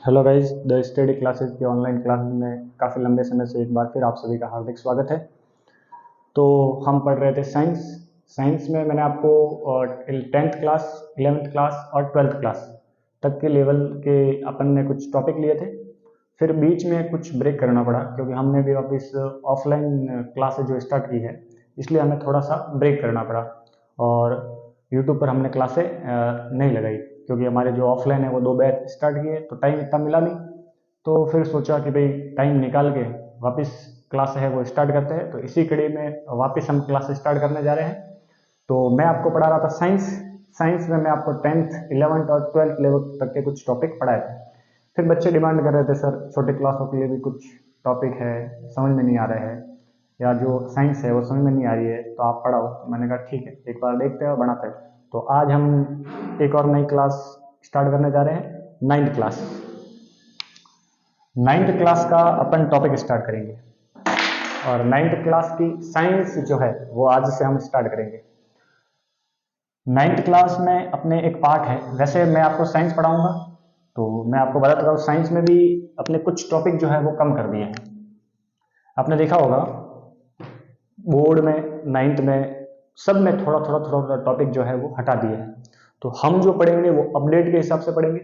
Hello guys, the study classes की online class में काफ़ी लंबे समय से एक बार फिर आप सभी का हार्दिक स्वागत है। तो हम पढ़ रहे थे साइंस। साइंस में मैंने आपको 10th क्लास, 11th क्लास और 12th क्लास तक के लेवल के अपन ने कुछ टॉपिक लिए थे। फिर बीच में कुछ ब्रेक करना पड़ा क्योंकि हमने भी वापस ऑफलाइन क्लासेज जो स्टार्ट की है, इसलिए हमें थोड़ा सा ब्रेक करना पड़ा। और यूट्यूब पर हमने क्लासें नहीं लगाई क्योंकि हमारे जो ऑफलाइन है वो 2 बैच स्टार्ट किए तो टाइम इतना मिला नहीं। तो फिर सोचा कि भाई टाइम निकाल के वापस क्लास है वो स्टार्ट करते हैं। तो इसी कड़ी में वापस हम क्लास स्टार्ट करने जा रहे हैं। तो मैं आपको पढ़ा रहा था साइंस। साइंस में मैं आपको 10th 11th और 12th लेवल तक के कुछ टॉपिक पढ़ाए थे। फिर बच्चे डिमांड कर रहे थे, सर छोटे क्लासों के लिए भी कुछ टॉपिक है, समझ में नहीं आ रहे हैं, या जो साइंस है वो समझ में नहीं आ रही है तो आप पढ़ाओ। तो मैंने कहा ठीक है, एक बार देखते हैं और बनाते हैं। तो आज हम एक और नई क्लास स्टार्ट करने जा रहे हैं, 9th क्लास। 9th क्लास का अपन टॉपिक स्टार्ट करेंगे और 9th क्लास की साइंस जो है वो आज से हम स्टार्ट करेंगे। 9th क्लास में अपने एक पार्ट है, वैसे मैं आपको साइंस पढ़ाऊंगा तो मैं आपको बताता हूँ साइंस में भी अपने कुछ टॉपिक जो है वो कम कर दिए हैं। आपने देखा होगा बोर्ड में 9th में सब में थोड़ा थोड़ा थोड़ा थोड़ा टॉपिक जो है वो हटा दिए हैं। तो हम जो पढ़ेंगे वो अपडेट के हिसाब से पढ़ेंगे,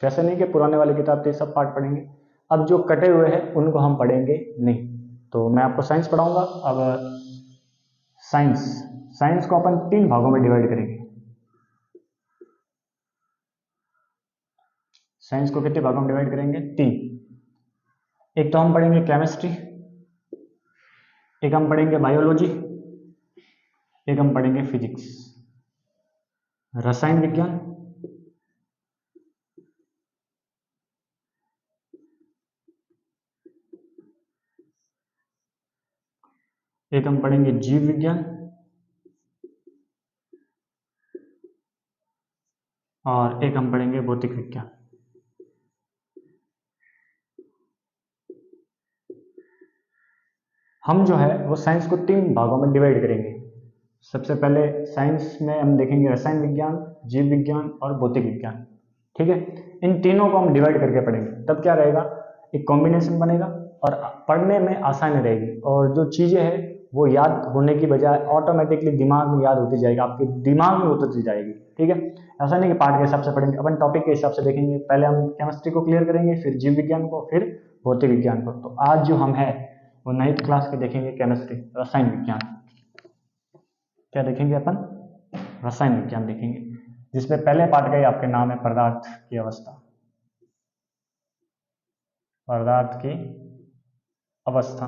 वैसे नहीं कि पुराने वाली किताब के सब पार्ट पढ़ेंगे। अब जो कटे हुए हैं उनको हम पढ़ेंगे नहीं। तो मैं आपको साइंस पढ़ाऊंगा। अब साइंस साइंस को अपन 3 भागों में डिवाइड करेंगे। साइंस को कितने भागों में डिवाइड करेंगे? 3। एक तो हम पढ़ेंगे केमिस्ट्री, एक हम पढ़ेंगे बायोलॉजी, एक हम पढ़ेंगे फिजिक्स, रसायन विज्ञान, एक हम पढ़ेंगे जीव विज्ञान और एक हम पढ़ेंगे भौतिक विज्ञान। हम जो है वो साइंस को 3 भागों में डिवाइड करेंगे। सबसे पहले साइंस में हम देखेंगे रसायन विज्ञान, जीव विज्ञान और भौतिक विज्ञान। ठीक है, इन तीनों को हम डिवाइड करके पढ़ेंगे, तब क्या रहेगा, एक कॉम्बिनेशन बनेगा और पढ़ने में आसानी रहेगी। और जो चीज़ें हैं वो याद होने की बजाय ऑटोमेटिकली दिमाग में याद होती जाएगी, आपके दिमाग में उतरती जाएगी। ठीक है, ऐसा नहीं कि पार्ट के हिसाब से पढ़ेंगे, अपन टॉपिक के हिसाब से देखेंगे। पहले हम केमिस्ट्री को क्लियर करेंगे, फिर जीव विज्ञान को, फिर भौतिक विज्ञान को। तो आज जो हम है वो 9th क्लास के देखेंगे केमिस्ट्री, रसायन विज्ञान। क्या देखेंगे अपन? रसायन विज्ञान देखेंगे, जिसमें पहले पार्ट का ही आपके नाम है पदार्थ की अवस्था। पदार्थ की अवस्था।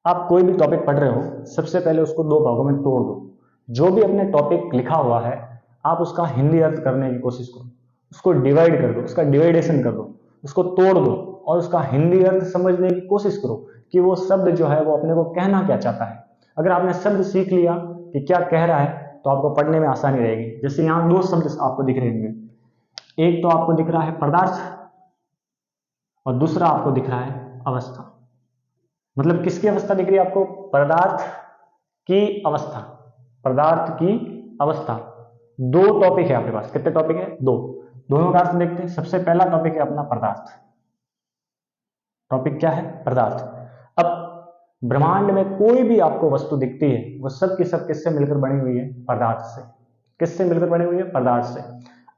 आप कोई भी टॉपिक पढ़ रहे हो, सबसे पहले उसको 2 भागों में तोड़ दो। जो भी अपने टॉपिक लिखा हुआ है आप उसका हिंदी अर्थ करने की कोशिश करो, उसको डिवाइड कर दो, उसका डिवाइडेशन कर दो, उसको तोड़ दो और उसका हिंदी अर्थ समझने की कोशिश करो कि वो शब्द जो है वो अपने को कहना क्या चाहता है। अगर आपने शब्द सीख लिया कि क्या कह रहा है तो आपको पढ़ने में आसानी रहेगी। जैसे यहाँ 2 शब्द आपको दिख रहे होंगे, एक तो आपको दिख रहा है पदार्थ और दूसरा आपको दिख रहा है अवस्था। मतलब किसकी अवस्था दिख रही है आपको? पदार्थ की अवस्था। पदार्थ की अवस्था। 2 टॉपिक है आपके पास। कितने टॉपिक है? 2। दोनों का अर्थ देखते हैं। सबसे पहला टॉपिक है अपना पदार्थ। टॉपिक क्या है? पदार्थ। अब ब्रह्मांड में कोई भी आपको वस्तु दिखती है वो सब की सब किससे मिलकर बनी हुई है? पदार्थ से। किससे मिलकर बनी हुई है? पदार्थ से।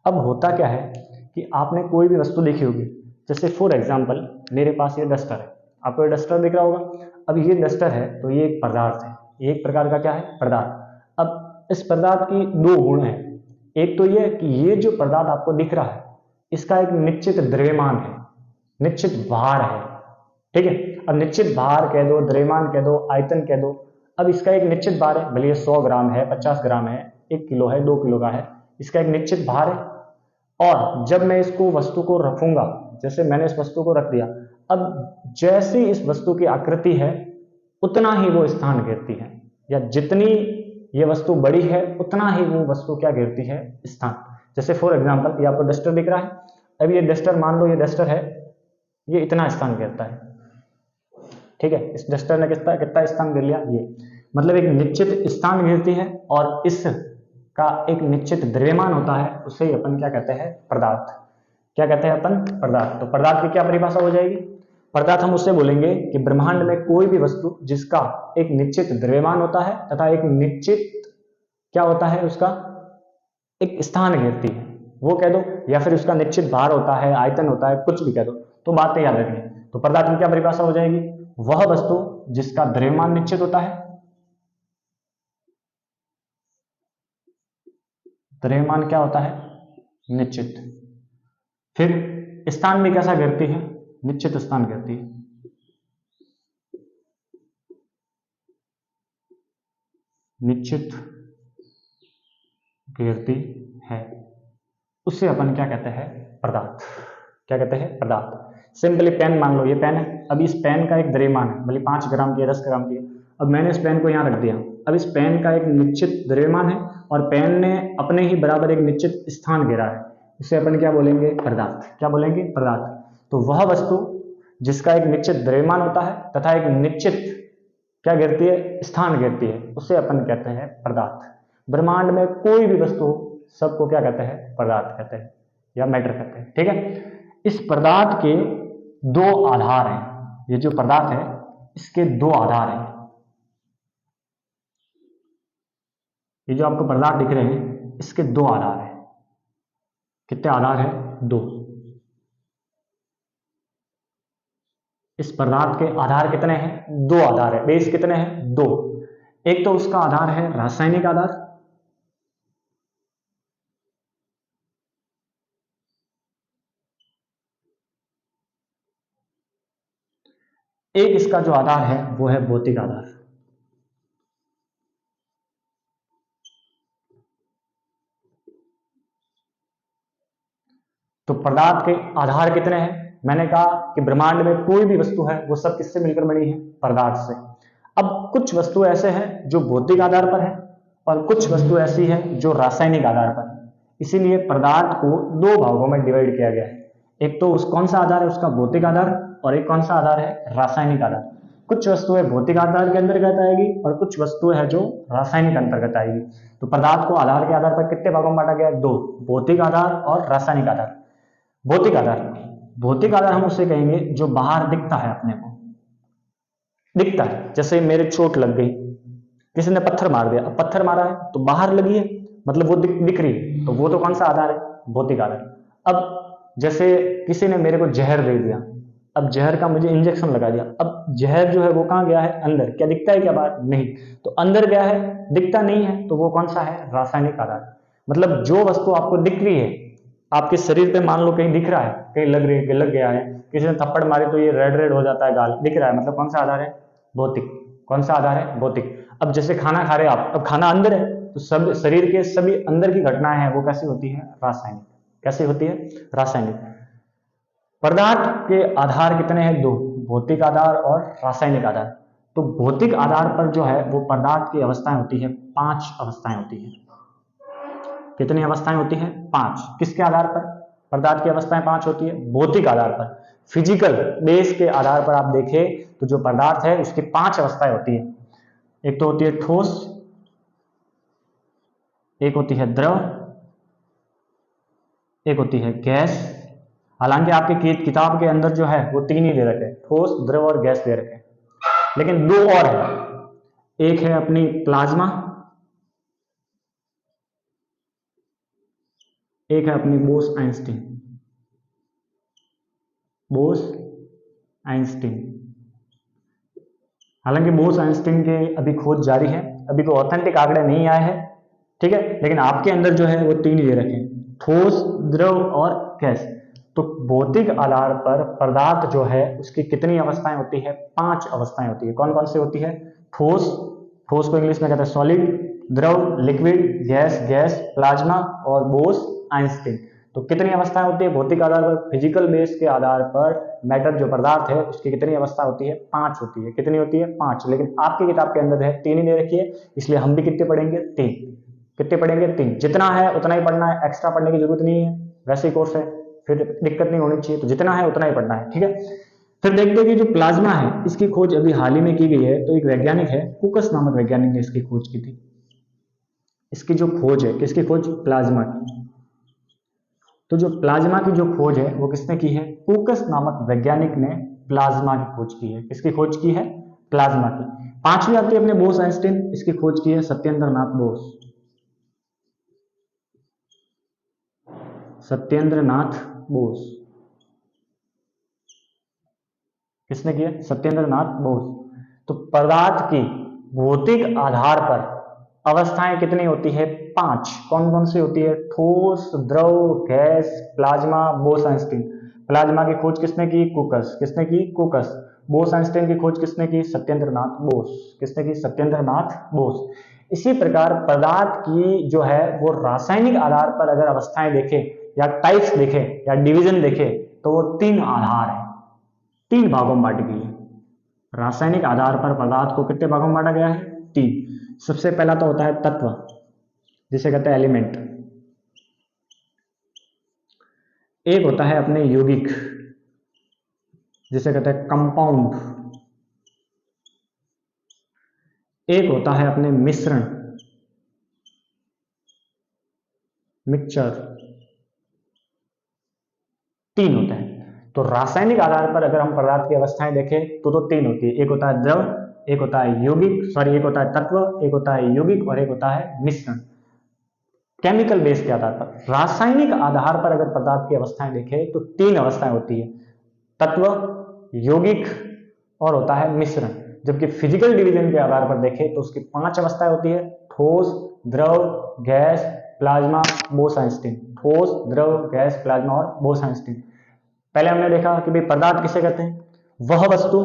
अब होता क्या है कि आपने कोई भी वस्तु देखी होगी, जैसे फॉर एग्जाम्पल मेरे पास ये डस्टर है, आपको ये डस्टर दिख रहा होगा। अब ये डस्टर है तो ये एक पदार्थ है, ये एक प्रकार का क्या है? पदार्थ। अब इस पदार्थ की 2 गुण है। एक तो ये कि ये जो पदार्थ आपको दिख रहा है इसका एक निश्चित द्रव्यमान है, निश्चित भार है। ठीक है, अब निश्चित भार कह दो, द्रव्यमान कह दो, आयतन कह दो। अब इसका एक निश्चित भार है, भले ये 100 ग्राम है, 50 ग्राम है, 1 किलो है, 2 किलो का है, इसका एक निश्चित भार है। और जब मैं इसको वस्तु को रखूंगा, जैसे मैंने इस वस्तु को रख दिया, अब जैसी इस वस्तु की आकृति है उतना ही वो स्थान घेरती है, या जितनी ये वस्तु बड़ी है उतना ही वो वस्तु क्या घेरती है? स्थान। जैसे फॉर एग्जांपल ये आपको डस्टर दिख रहा है, अब ये डस्टर, मान लो ये डस्टर है, ये इतना स्थान घेरता है। ठीक है, इस डस्टर ने कितना कितना स्थान घेर लिया? ये मतलब एक निश्चित स्थान घेरती है। और इस का एक निश्चित द्रव्यमान होता है उसे ही अपन क्या कहते हैं, पदार्थ। क्या कहते हैं अपन, पदार्थ। तो पदार्थ की क्या परिभाषा हो जाएगी, पदार्थ हम उससे बोलेंगे कि ब्रह्मांड में कोई भी वस्तु जिसका एक निश्चित द्रव्यमान होता है तथा एक निश्चित क्या होता है, उसका एक स्थान घेरती है, वो कह दो, या फिर उसका निश्चित भार होता है, आयतन होता है, कुछ भी कह दो, तो बातें याद रखनी। तो पदार्थ की क्या परिभाषा हो जाएगी, वह वस्तु जिसका द्रव्यमान निश्चित होता है, द्रव्यमान क्या होता है, निश्चित। फिर स्थान भी कैसा घेरती है, निश्चित स्थान घेरती है, निश्चित घेरती है, उससे अपन क्या कहते हैं, पदार्थ। क्या कहते हैं, पदार्थ। सिंपली पेन मान लो, ये पेन है, अब इस पेन का एक द्रव्यमान है, भले 5 ग्राम की 10 ग्राम की, अब मैंने इस पेन को यहाँ रख दिया, अब इस पेन का एक निश्चित द्रव्यमान है और पेन ने अपने ही बराबर एक निश्चित स्थान घेरा है, इसे अपन क्या बोलेंगे, पदार्थ। क्या बोलेंगे, पदार्थ। तो वह वस्तु जिसका एक निश्चित द्रव्यमान होता है तथा एक निश्चित क्या घेरती है, स्थान घेरती है, उसे अपन कहते हैं पदार्थ। ब्रह्मांड में कोई भी वस्तु हो, सबको क्या कहते हैं, पदार्थ कहते हैं या मैटर कहते हैं। ठीक है, इस पदार्थ के दो आधार हैं, ये जो पदार्थ है इसके दो आधार हैं, ये जो आपको पदार्थ दिख रहे हैं इसके दो आधार हैं। कितने आधार हैं, दो। इस पदार्थ के आधार कितने हैं, दो आधार है। बेस कितने हैं, दो। एक तो उसका आधार है रासायनिक आधार, एक इसका जो आधार है वो है भौतिक आधार। तो पदार्थ के आधार कितने हैं, मैंने कहा कि ब्रह्मांड में कोई भी वस्तु है वो सब किससे मिलकर बनी है, पदार्थ से। अब कुछ वस्तु ऐसे हैं जो भौतिक आधार पर है और कुछ वस्तु ऐसी है जो रासायनिक आधार पर है, इसीलिए पदार्थ को दो भागों में डिवाइड किया गया है। एक तो उस कौन सा आधार है, उसका भौतिक आधार, और एक कौन सा आधार है, रासायनिक आधार। कुछ वस्तुएं भौतिक आधार के अंतर्गत आएगी और कुछ वस्तुएं है जो रासायनिक अंतर्गत आएगी। तो पदार्थ को आधार के आधार पर कितने भागों में बांटा गया है, दो, भौतिक आधार और रासायनिक आधार। भौतिक आधार, भौतिक आधार हम उसे कहेंगे जो बाहर दिखता है, अपने को दिखता है। जैसे मेरे चोट लग गई, किसी ने पत्थर मार दिया, अब पत्थर मारा है तो बाहर लगी है, मतलब वो दिख रही है, तो वो तो कौन सा आधार है, भौतिक आधार। अब जैसे किसी ने मेरे को जहर दे दिया, अब जहर का मुझे इंजेक्शन लगा दिया, अब जहर जो है वो कहाँ गया है, अंदर। क्या दिखता है क्या बाहर, नहीं, तो अंदर गया है, दिखता नहीं है, तो वो कौन सा है, रासायनिक आधार। मतलब जो वस्तु आपको दिख रही है, आपके शरीर पे मान लो कहीं दिख रहा है, कहीं लग रही है, लग गया है, किसी ने थप्पड़ मारे तो ये रेड रेड हो जाता है गाल, दिख रहा है, मतलब कौन सा आधार है, भौतिक। कौन सा आधार है, भौतिक। अब जैसे खाना खा रहे हैं आप, अब खाना अंदर है, तो सब शरीर के सभी अंदर की घटनाएं हैं वो कैसी होती है, रासायनिक। कैसी होती है, रासायनिक। पदार्थ के आधार कितने हैं, दो, भौतिक आधार और रासायनिक आधार। तो भौतिक आधार पर जो है वो पदार्थ की अवस्थाएं होती है, 5 अवस्थाएं होती है। कितनी अवस्थाएं होती हैं, 5। किसके आधार पर, पदार्थ की अवस्थाएं 5 होती है, भौतिक आधार पर। फिजिकल बेस के आधार पर आप देखें तो जो पदार्थ है उसकी 5 अवस्थाएं होती है। एक तो होती है ठोस, एक होती है द्रव, एक होती है गैस। हालांकि आपके किताब के अंदर जो है वो 3 ही दे रखे हैं, ठोस, द्रव और गैस दे रखे हैं, लेकिन 2 और है। एक है अपनी प्लाज्मा, एक है अपनी बोस आइंस्टीन। बोस आइंस्टीन, हालांकि बोस आइंस्टीन के अभी खोज जारी है, अभी कोई ऑथेंटिक आंकड़े नहीं आए हैं, ठीक है, लेकिन आपके अंदर जो है वो 3 ही दे रखे हैं, ठोस, द्रव और गैस। तो भौतिक आधार पर पदार्थ जो है उसकी कितनी अवस्थाएं होती है, 5 अवस्थाएं होती है। कौन कौन सी होती है, ठोस, ठोस को इंग्लिश में कहते हैं सॉलिड, द्रव लिक्विड, गैस गैस, प्लाज्मा और बोस आइंस्टीन। तो कितनी अवस्थाएं होती है भौतिक आधार पर, फिजिकल बेस के आधार पर मैटर जो पदार्थ है उसकी कितनी अवस्था होती है, 5 होती है। कितनी होती है, 5। लेकिन आपकी किताब के अंदर है 3 ही दे रखी है, इसलिए हम भी कितने पढ़ेंगे, 3। कितने पढ़ेंगे, 3। जितना है उतना ही पढ़ना है, एक्स्ट्रा पढ़ने की जरूरत नहीं है, वैसे ही कोर्स है, फिर दिक्कत नहीं होनी चाहिए। तो जितना है उतना ही पढ़ना है, ठीक है। फिर देखते हैं कि जो प्लाज्मा है इसकी खोज अभी हाल ही में की गई है। तो एक वैज्ञानिक है, कुकस नामक वैज्ञानिक ने इसकी खोज की थी। इसकी जो खोज है, किसकी खोज? प्लाज्मा की। तो जो प्लाज्मा की जो खोज है वो किसने की है? कुकस नामक वैज्ञानिक ने प्लाज्मा की खोज की है। किसकी खोज की है? प्लाज्मा की। पांचवी आती है अपने बोस आइंस्टीन, इसकी खोज की है सत्येंद्र नाथ बोस। सत्येंद्र नाथ बोस किसने किया? सत्येंद्र नाथ बोस। तो पदार्थ की भौतिक आधार पर अवस्थाएं कितनी होती है? 5। कौन कौन सी होती है? ठोस, द्रव, gas, plasma, Bose Einstein. Plasma की खोज किसने की? कुकस। किसने की? कुकस। बोस आइंस्टीन की खोज किसने की? सत्येंद्र नाथ बोस। किसने की? सत्येंद्र नाथ बोस। इसी प्रकार पदार्थ की जो है वो रासायनिक आधार पर अगर अवस्थाएं देखें या टाइप्स देखें या डिवीजन देखें तो वो 3 आधार है, 3 भागों में बांटी गई है। रासायनिक आधार पर पदार्थ को कितने भागों में बांटा गया है? 3। सबसे पहला तो होता है तत्व, जिसे कहते हैं एलिमेंट। एक होता है अपने यौगिक, जिसे कहते हैं कंपाउंड। एक होता है अपने मिश्रण, मिक्सचर। 3 होते हैं। तो रासायनिक आधार पर अगर हम पदार्थ की अवस्थाएं देखें तो 3 होती है। एक होता है द्रव, एक होता है यौगिक, सॉरी एक होता है तत्व, एक होता है यौगिक और एक होता है मिश्रण। केमिकल बेस के आधार पर। रासायनिक आधार पर अगर पदार्थ की अवस्थाएं देखें तो 3 अवस्थाएं होती है, तत्व, यौगिक और होता है मिश्रण। जबकि फिजिकल डिवीजन के आधार पर देखें तो उसकी 5 अवस्थाएं होती है, ठोस, द्रव, गैस, प्लाज्मा, बोस आइंस्टीन। ठोस, द्रव, गैस, प्लाज्मा और बोस आइंस्टीन। पहले हमने देखा कि भाई पदार्थ किसे कहते हैं? वह वस्तु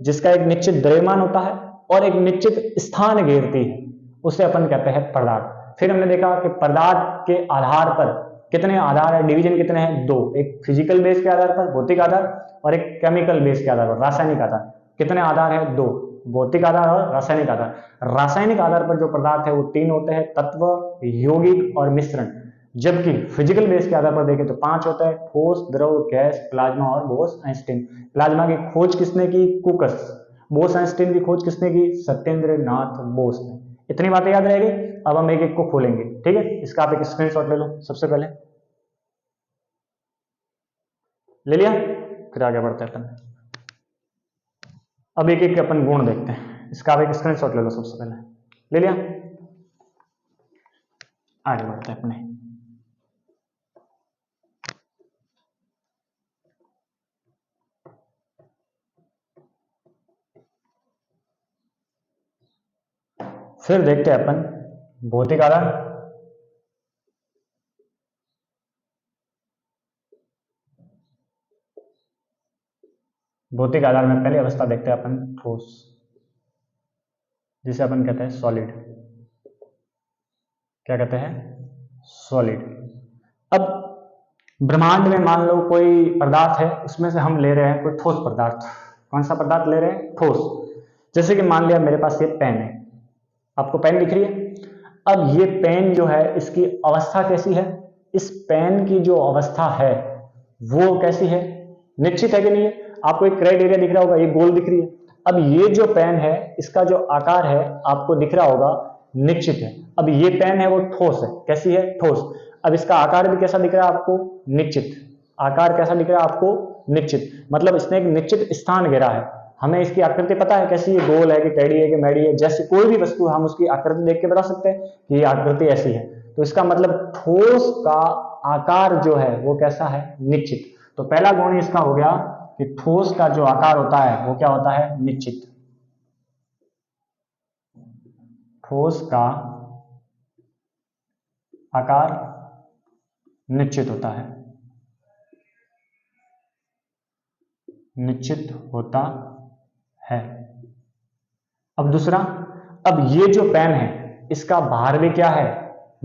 जिसका एक निश्चित द्रव्यमान होता है और एक निश्चित स्थान घेरती है, उसे अपन कहते हैं पदार्थ। फिर हमने देखा कि पदार्थ के आधार पर कितने आधार है, डिवीजन कितने हैं? 2। एक फिजिकल बेस के आधार पर, भौतिक आधार, और एक केमिकल बेस के आधार पर, रासायनिक आधार। कितने आधार है? 2। भौतिक आधार और रासायनिक आधार। रासायनिक आधार पर जो पदार्थ है वो 3 होते हैं, तत्व, यौगिक और मिश्रण। जबकि फिजिकल बेस के आधार पर देखें तो 5 होता है, ठोस, द्रव, गैस, प्लाज्मा और बोस आइंस्टीन। प्लाज्मा की खोज किसने की? कुकस। बोस आइंस्टीन की खोज किसने की? सत्येंद्र नाथ बोस ने। इतनी बातें याद रहेगी। अब हम एक एक को खोलेंगे, ठीक है? इसका आप एक स्क्रीनशॉट ले लो सबसे पहले। ले लिया? फिर आगे बढ़ते हैं अपन। अब एक एक अपन गुण देखते हैं। इसका आप एक स्क्रीनशॉट ले लो सबसे पहले। ले लिया? आगे बढ़ते हैं अपने। फिर देखते हैं अपन भौतिक आधार, भौतिक आधार में पहली अवस्था देखते हैं अपन ठोस, जिसे अपन कहते हैं सॉलिड। क्या कहते हैं? सॉलिड। अब ब्रह्मांड में मान लो कोई पदार्थ है, उसमें से हम ले रहे हैं कोई ठोस पदार्थ। कौन सा पदार्थ ले रहे हैं? ठोस। जैसे कि मान लिया मेरे पास ये पेन है, आपको पेन दिख रही है। अब ये पेन जो है इसकी अवस्था कैसी है? इस पेन की जो अवस्था है वो कैसी है? निश्चित है कि नहीं है? आपको एक क्राइटेरिया एरिया दिख रहा होगा, ये गोल दिख रही है। अब ये जो पेन है इसका जो आकार है आपको दिख रहा होगा, निश्चित है। अब ये पेन है वो ठोस है। कैसी है? ठोस। अब इसका आकार भी कैसा दिख रहा है आपको? निश्चित। आकार कैसा दिख रहा है आपको? निश्चित। मतलब इसने एक निश्चित स्थान घेरा है। हमें इसकी आकृति पता है कैसी है, गोल है कि टेढ़ी है कि मेढ़ी है, जैसे कोई भी वस्तु हम उसकी आकृति देख के बता सकते हैं कि ये आकृति ऐसी है। तो इसका मतलब ठोस का आकार जो है वो कैसा है? निश्चित। तो पहला गुण इसका हो गया कि ठोस का जो आकार होता है वो क्या होता है? निश्चित। ठोस का आकार निश्चित होता है, निश्चित होता है। अब दूसरा, अब ये जो पेन है इसका भार भी क्या है?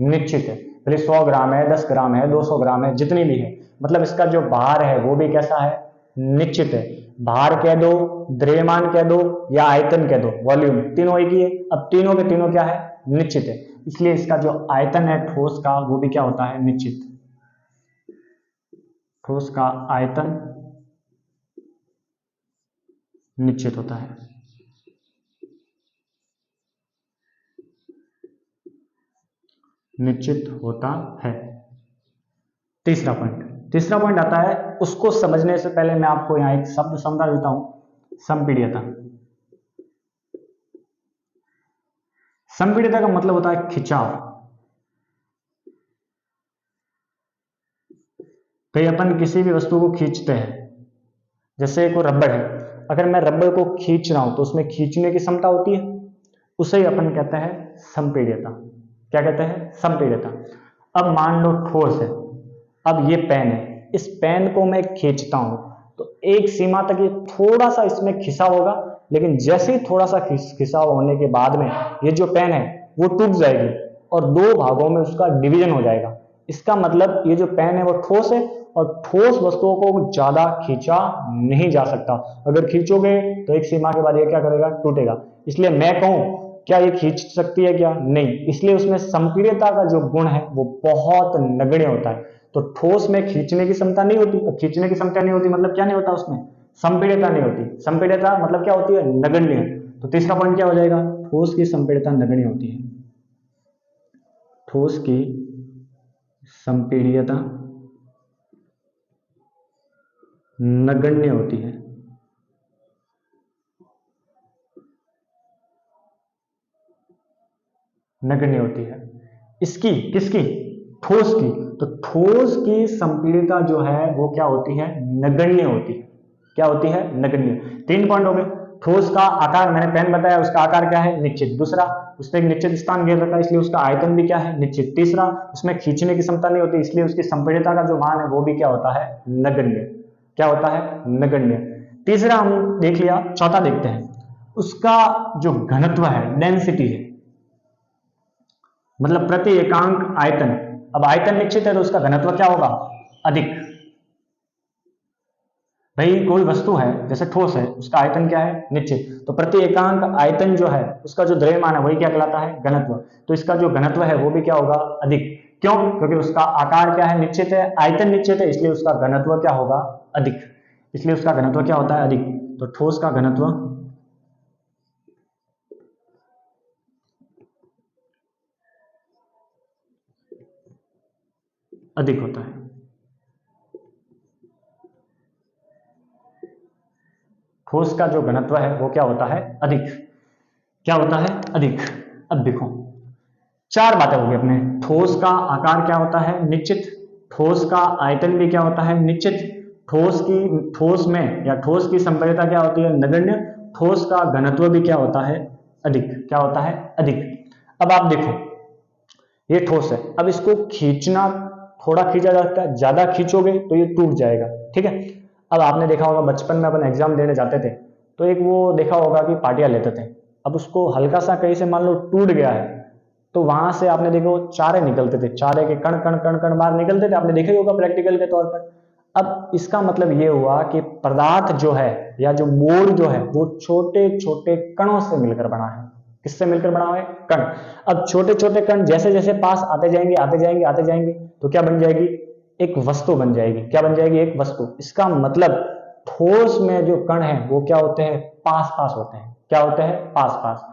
निश्चित है। भले 100 ग्राम है, 10 ग्राम है, 200 ग्राम है, जितनी भी है, मतलब इसका जो भार है वो भी कैसा है? निश्चित है। भार कह दो, द्रव्यमान कह दो या आयतन कह दो, वॉल्यूम, तीनों एक ही है। अब तीनों के तीनों क्या है? निश्चित है। इसलिए इसका जो आयतन है ठोस का वो भी क्या होता है? निश्चित। ठोस का आयतन निश्चित होता है। निश्चित होता है। तीसरा पॉइंट आता है, उसको समझने से पहले मैं आपको यहां एक शब्द समझा देता हूं, संपीड्यता। संपीड्यता का मतलब होता है खिंचाव। कहीं अपन किसी भी वस्तु को खींचते हैं, जैसे कोई रबड़ है, अगर मैं रबड़ को खींच रहा हूं तो उसमें खींचने की क्षमता होती है, उसे ही अपन कहते हैं संपीड्यता। क्या कहते हैं? संपीड्यता। अब मान लो ठोस है, अब ये पेन है, इस पेन को मैं खींचता हूं तो एक सीमा तक ये थोड़ा सा इसमें खिंचाव होगा, लेकिन जैसे ही थोड़ा सा खिंचाव होने के बाद में ये जो पेन है वो टूट जाएगी और दो भागों में उसका डिवीजन हो जाएगा। इसका मतलब ये जो पेन है वो ठोस है और ठोस वस्तुओं को ज्यादा खींचा नहीं जा सकता। अगर खींचोगे तो एक सीमा के बाद ये क्या करेगा? टूटेगा। इसलिए मैं कहूं क्या ये खींच सकती है? क्या नहीं। इसलिए उसमें संपीड्यता का जो गुण है वो बहुत नगण्य होता है। तो ठोस में खींचने की क्षमता नहीं होती, खींचने की क्षमता नहीं होती मतलब क्या नहीं होता? उसमें संपीड्यता नहीं होती। संपीड्यता मतलब क्या होती है? नगण्य। तो तीसरा पॉइंट क्या हो जाएगा? ठोस की संपीड्यता नगण्य होती है। ठोस की संपीड्यता नगण्य होती है। नगण्य होती है। इसकी, किसकी? ठोस की। तो ठोस की संपीड्यता जो है वो क्या होती है? नगण्य होती है। क्या होती है? नगण्य। 3 पॉइंट हो गए। ठोस का आकार, मैंने पेन बताया, उसका आकार क्या है? निश्चित। दूसरा, उसने एक निश्चित स्थान घेर रखा है इसलिए उसका आयतन भी क्या है? निश्चित। तीसरा, उसमें खींचने की क्षमता नहीं होती इसलिए उसकी संपीड्यता का जो मान है वो भी क्या होता है? नगण्य। क्या होता है? नगण्य। तीसरा हम देख लिया, चौथा देखते हैं। उसका जो घनत्व है, डेंसिटी है, मतलब प्रति एकांक आयतन। अब आयतन निश्चित है तो उसका घनत्व क्या होगा? अधिक। भाई कोई वस्तु है जैसे ठोस है, उसका आयतन क्या है? निश्चित। तो प्रति एकांक आयतन जो है उसका जो द्रव्यमान है वही क्या कहलाता है? घनत्व। तो इसका जो घनत्व है वो भी क्या होगा? अधिक। क्यों? क्योंकि उसका आकार क्या है? निश्चित है, आयतन निश्चित है, इसलिए उसका घनत्व क्या होगा? अधिक। इसलिए उसका घनत्व क्या होता है? अधिक। तो ठोस का घनत्व अधिक होता है। ठोस का जो घनत्व है वो क्या होता है? अधिक। क्या होता है? अधिक। अब देखो, 4 बातें होगी अपने। ठोस का आकार क्या होता है? निश्चित। ठोस का आयतन भी क्या होता है? निश्चित। ठोस में या ठोस की संपीड्यता क्या होती है? नगण्य। ठोस का घनत्व भी क्या होता है? अधिक। क्या होता है? अधिक। अब आप देखो, ये ठोस है, अब इसको खींचना, थोड़ा खींचा जाता है, ज्यादा खींचोगे तो ये टूट जाएगा। ठीक है। अब आपने देखा होगा बचपन में अपन एग्जाम देने जाते थे तो एक वो देखा होगा कि पार्टियां लेते थे। अब उसको हल्का सा कहीं से मान लो टूट गया है तो वहां से आपने देखो चारे निकलते थे, चारे के कण कण कण कण बाहर निकलते थे, आपने देखा ही होगा प्रैक्टिकल के तौर पर। अब इसका मतलब ये हुआ कि पदार्थ जो है या जो मोड़ जो है वो छोटे छोटे कणों से मिलकर बना है। किससे मिलकर बना हुआ है? कण। अब छोटे छोटे कण जैसे जैसे पास आते जाएंगे आते जाएंगे आते जाएंगे तो क्या बन जाएगी? एक वस्तु बन जाएगी। क्या बन जाएगी? एक वस्तु। इसका मतलब ठोस में जो कण है वो क्या होते हैं? पास पास होते हैं। क्या होते हैं? पास पास।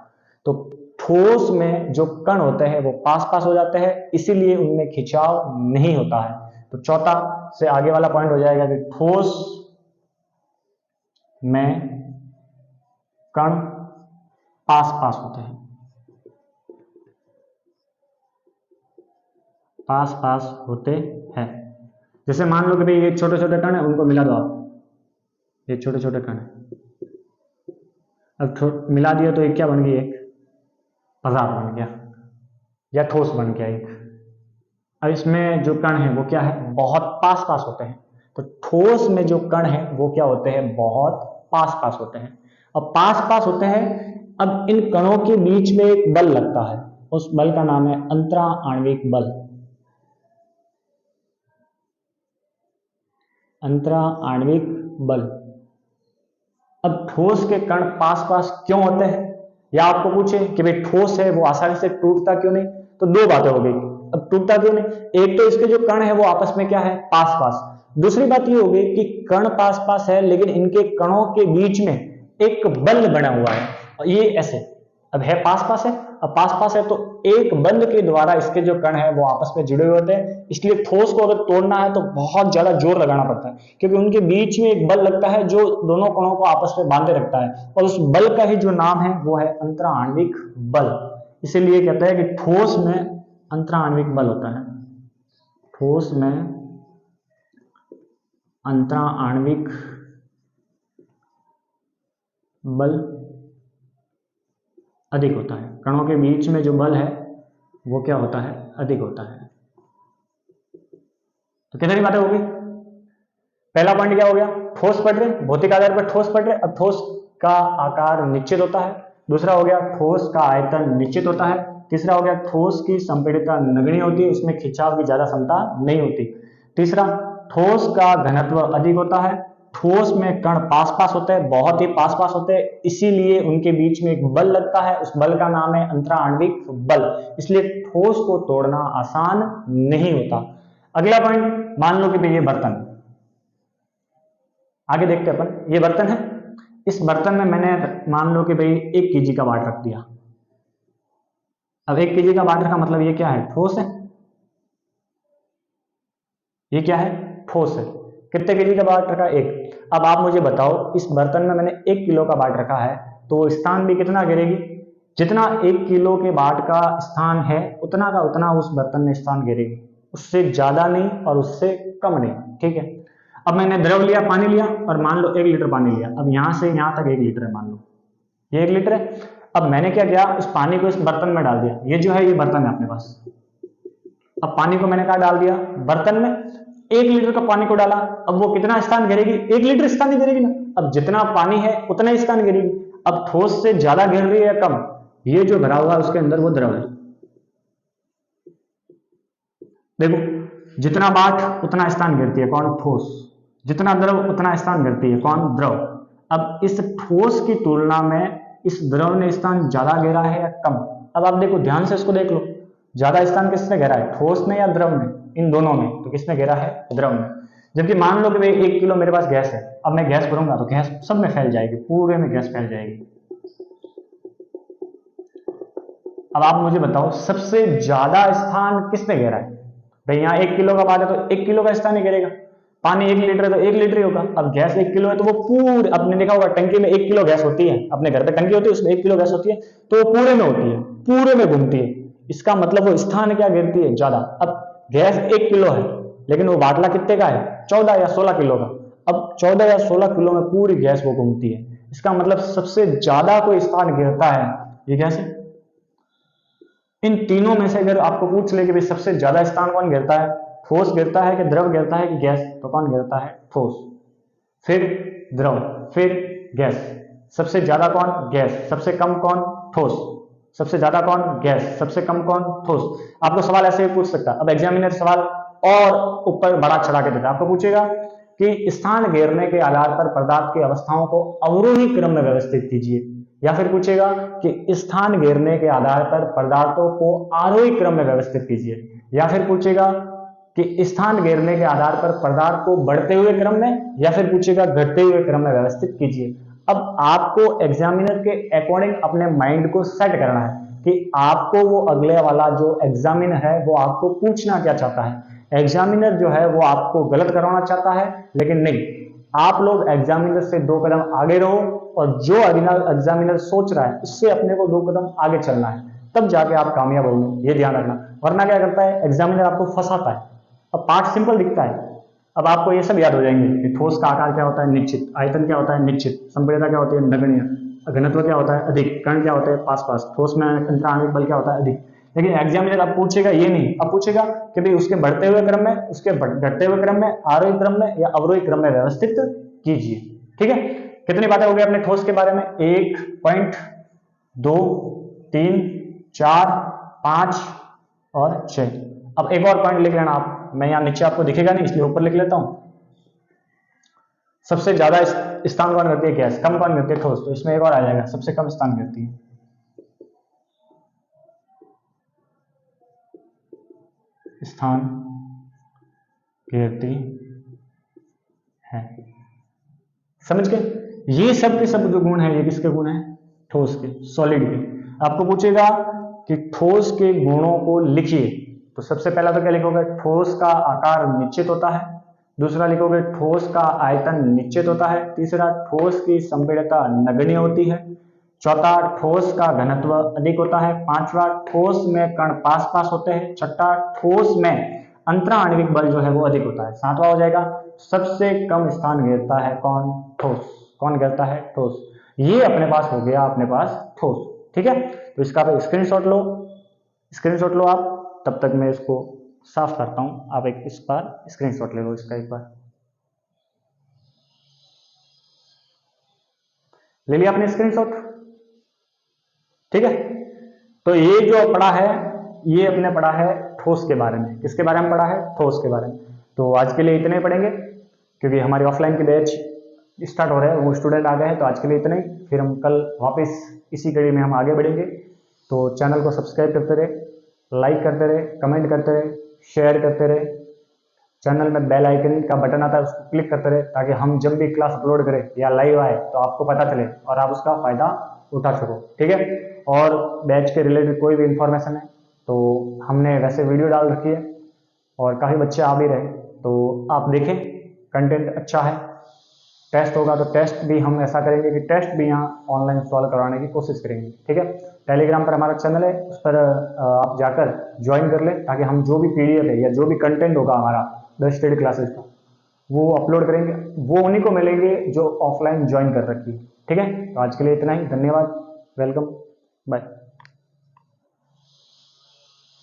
तो ठोस में जो कण होते हैं वो पास पास हो जाते हैं, इसीलिए उनमें खिंचाव नहीं होता है। तो चौथा से आगे वाला पॉइंट हो जाएगा कि ठोस में कण पास पास होते हैं। पास पास होते हैं। जैसे मान लो कि भाई ये छोटे छोटे कण है, उनको मिला दो आप, ये छोटे छोटे कण है, अब मिला दिया तो एक क्या बन गई? एक पदार्थ बन गया या ठोस बन गया एक। अब इसमें जो कण है वो क्या है? बहुत पास पास होते हैं। तो ठोस में जो कण है वो क्या होते हैं? बहुत पास पास होते हैं। अब पास पास होते हैं, अब इन कणों के बीच में एक बल लगता है, उस बल का नाम है अंतरा आणविक बल। अंतरा आणविक बल। अब ठोस के कण पास पास क्यों होते हैं? या आपको पूछे कि भाई ठोस है वो आसानी से टूटता क्यों नहीं, तो 2 बातें हो गई। अब टूटता क्यों नहीं? एक तो इसके जो कण है वो आपस में क्या है? पास पास। दूसरी बात ये होगी कि कण पास पास है लेकिन इनके कणों के बीच में एक बल बना हुआ है, और ये ऐसे, अब है पास पास है, अब पास पास है तो एक बल के द्वारा इसके जो कण है वो आपस में जुड़े हुए होते हैं, इसलिए ठोस को अगर तोड़ना है तो बहुत ज्यादा जोर लगाना पड़ता है, क्योंकि उनके बीच में एक बल लगता है जो दोनों कणों को आपस में बांधे रखता है, और उस बल का ही जो नाम है वो है अंतराण्विक बल। इसीलिए कहते हैं कि ठोस में अंतराण्विक बल होता है, ठोस में अंतराण्विक बल अधिक होता है, कणों के बीच में जो बल है वो क्या होता है, अधिक होता है। तो कितनी बातें होगी, पहला पॉइंट क्या हो गया, ठोस पढ़ रहे, भौतिक आधार पर ठोस पढ़ रहे, अब ठोस का आकार निश्चित होता है, दूसरा हो गया ठोस का आयतन निश्चित होता है, तीसरा हो गया ठोस की संपीड़ितता नगण्य होती है, उसमें खिंचाव की ज्यादा क्षमता नहीं होती, तीसरा ठोस का घनत्व अधिक होता है, ठोस में कण पास पास होते हैं, बहुत ही पास पास होते हैं, इसीलिए उनके बीच में एक बल लगता है, उस बल का नाम है अंतराण्विक बल, इसलिए ठोस को तोड़ना आसान नहीं होता। अगला पॉइंट, मान लो कि भई ये बर्तन, आगे देखते हैं अपन, ये बर्तन है, इस बर्तन में मैंने मान लो कि भाई 1 केजी का बाट रख दिया। अब 1 केजी का बाट रखा मतलब ये क्या है, ठोस है, ये क्या है, ठोस है। कितने केजी का बाट रखा, 1। अब आप मुझे बताओ इस बर्तन में मैंने 1 किलो का बाट रखा है तो स्थान भी कितना घेरेगी, जितना 1 किलो के बाट का स्थान है उतना का उतना उस बर्तन में स्थान घेरेगी, उससे ज्यादा नहीं और उससे कम नहीं, ठीक है। अब मैंने द्रव लिया, पानी लिया, और मान लो 1 लीटर पानी लिया, अब यहां से यहां तक 1 लीटर है, मान लो ये 1 लीटर है। अब मैंने क्या किया, उस पानी को इस बर्तन में डाल दिया, ये जो है ये बर्तन है अपने पास, अब पानी को मैंने कहा डाल दिया बर्तन में, 1 लीटर का पानी को डाला, अब वो कितना स्थान घेरेगी, 1 लीटर स्थान ही घेरेगी ना, अब जितना पानी है उतना ही स्थान घेरेगी। अब ठोस से ज्यादा घेर रही है या कम, ये जो भरा हुआ है उसके अंदर वो द्रव है, देखो जितना बाट उतना स्थान घेरती है कौन, ठोस, जितना द्रव उतना स्थान घेरती है कौन, द्रव। अब इस ठोस की तुलना में इस द्रव ने स्थान ज्यादा घेरा है या कम, अब आप देखो ध्यान से इसको देख लो, ज्यादा स्थान किसने घेरा है, ठोस ने या द्रव ने, इन दोनों में, तो किसने घेरा है, द्रव ने। जबकि मान लो कि भाई 1 किलो मेरे पास गैस है, अब मैं गैस भरूंगा तो गैस सब में फैल जाएगी, पूरे में गैस फैल जाएगी। अब आप मुझे बताओ सबसे ज्यादा स्थान किसने घेरा है, भाई यहाँ 1 किलो का बाट है तो 1 किलो का स्थान ही घेरेगा, पानी 1 लीटर है तो 1 लीटर ही होगा। अब गैस 1 किलो है तो वो पूरे, आपने देखा होगा टंकी में 1 किलो गैस होती है, अपने घर पे टंकी होती है उसमें 1 किलो गैस होती है, तो वो पूरे में होती है, पूरे में घूमती है, इसका मतलब वो स्थान क्या घेरती है, ज्यादा। अब गैस 1 किलो है लेकिन वो बाटला कितने का है, 14 या 16 किलो का, अब 14 या 16 किलो में पूरी गैस वो घूमती है, इसका मतलब सबसे ज्यादा कोई स्थान घेरता है ये गैस है। इन तीनों में से अगर आपको पूछ ले कि भाई सबसे ज्यादा स्थान कौन घेरता है, ठोस घेरता है कि द्रव घेरता है कि गैस, तो कौन घेरता है, ठोस, फिर द्रव, फिर गैस, सबसे ज्यादा कौन, गैस, सबसे कम कौन, ठोस, सबसे ज्यादा कौन, गैस, सबसे कम कौन, ठोस। आपको सवाल ऐसे ही पूछ सकता है। अब एग्जामिनर सवाल और ऊपर बड़ा चढ़ा के देता है, आपको पूछेगा कि स्थान घेरने के आधार पर पदार्थ की अवस्थाओं को अवरोही क्रम में व्यवस्थित कीजिए, या फिर पूछेगा कि स्थान घेरने के आधार पर पदार्थों को आरोही क्रम में व्यवस्थित कीजिए, या फिर पूछेगा कि स्थान घेरने के आधार पर पदार्थ को बढ़ते हुए क्रम में, या फिर पूछेगा घटते हुए क्रम में व्यवस्थित कीजिए। अब आपको एग्जामिनर के अकॉर्डिंग अपने माइंड को सेट करना है कि आपको वो अगले वाला जो एग्जामिनर है वो आपको पूछना क्या चाहता है। एग्जामिनर जो है वो आपको गलत करवाना चाहता है, लेकिन नहीं, आप लोग एग्जामिनर से 2 कदम आगे रहो, और जो एग्जामिनर सोच रहा है उससे अपने को 2 कदम आगे चलना है, तब जाके आप कामयाब होंगे, ये ध्यान रखना। वरना क्या करता है एग्जामिनर, आपको फंसाता है। अब पाठ सिंपल दिखता है, अब आपको ये सब याद हो जाएंगे कि ठोस का आकार क्या होता है, निश्चित, आयतन क्या होता है, निश्चित, संपीड़ितता क्या होती है, नगण्य, घनत्व क्या होता है, अधिक, कण क्या होता है, पास पास, ठोस में अंतराण्विक बल क्या होता है, अधिक। लेकिन एग्जामिनर अब पूछेगा ये नहीं, अब पूछेगा कि भाई उसके बढ़ते हुए क्रम में, उसके घटते हुए क्रम में, आरोही क्रम में या अवरोही क्रम में व्यवस्थित कीजिए, ठीक है। कितनी बातें हो गई अपने ठोस के बारे में, 1 पॉइंट, 2, 3, 4, 5 और 6। अब एक और पॉइंट लिख लेना आप, मैं यहाँ नीचे आपको दिखेगा नहीं इसलिए ऊपर लिख लेता हूं। सबसे ज्यादा स्थान कौन करती है, गैस, कम कौन करती है, ठोस, तो इसमें एक और आ जाएगा, सबसे कम स्थान करती है स्थान घेरती है। समझ गए, ये सब के सब जो गुण है ये किसके गुण है, ठोस के, सॉलिड के। आपको पूछेगा कि ठोस के गुणों को लिखिए, तो सबसे पहला तो क्या लिखोगे, ठोस का आकार निश्चित होता है। दूसरा लिखोगे ठोस का आयतन निश्चित होता है। तीसरा ठोस की संपीड़ितता नगण्य होती है। चौथा ठोस का घनत्व अधिक होता है। पांचवा ठोस में कण पास पास होते हैं। छठा ठोस में अंतरा आणविक बल जो है वो अधिक होता है। सातवां हो जाएगा सबसे कम स्थान घेरता है कौन, ठोस। कौन घेरता है, ठोस। ये अपने पास हो गया, अपने पास ठोस। ठीक है, तो इसका आप स्क्रीनशॉट लो, स्क्रीनशॉट लो आप। तब तक मैं इसको साफ करता हूं, आप एक इस बार स्क्रीनशॉट ले लो इसका, एक बार ले लिया आपने स्क्रीनशॉट। ठीक है, तो ये जो पढ़ा है, ये अपने पढ़ा है ठोस के बारे में। किसके बारे में पढ़ा है, ठोस के बारे में। तो आज के लिए इतने ही पढ़ेंगे, क्योंकि हमारी ऑफलाइन की बैच स्टार्ट हो रहे हैं, वो स्टूडेंट आ गए हैं। तो आज के लिए इतना ही, फिर हम कल वापस इसी कड़ी में हम आगे बढ़ेंगे। तो चैनल को सब्सक्राइब करते रहे, लाइक करते रहे, कमेंट करते रहे, शेयर करते रहे। चैनल में बेल आइकन का बटन आता है, उसको क्लिक करते रहे, ताकि हम जब भी क्लास अपलोड करें या लाइव आए तो आपको पता चले और आप उसका फायदा उठा सको। ठीक है, और बैच के रिलेटेड कोई भी इंफॉर्मेशन है तो हमने वैसे वीडियो डाल रखी है और काफ़ी बच्चे आ भी रहे, तो आप देखें, कंटेंट अच्छा है। टेस्ट होगा तो टेस्ट भी हम ऐसा करेंगे कि टेस्ट भी यहाँ ऑनलाइन सॉल्व करवाने की कोशिश करेंगे। ठीक है, टेलीग्राम पर हमारा चैनल है, उस पर आप जाकर ज्वाइन कर लें, ताकि हम जो भी पीडीएफ है या जो भी कंटेंट होगा हमारा द स्टडी क्लासेस का, वो अपलोड करेंगे, वो उन्हीं को मिलेंगे जो ऑफलाइन ज्वाइन कर रखी है। ठीक है, तो आज के लिए इतना ही, धन्यवाद, वेलकम, बाय।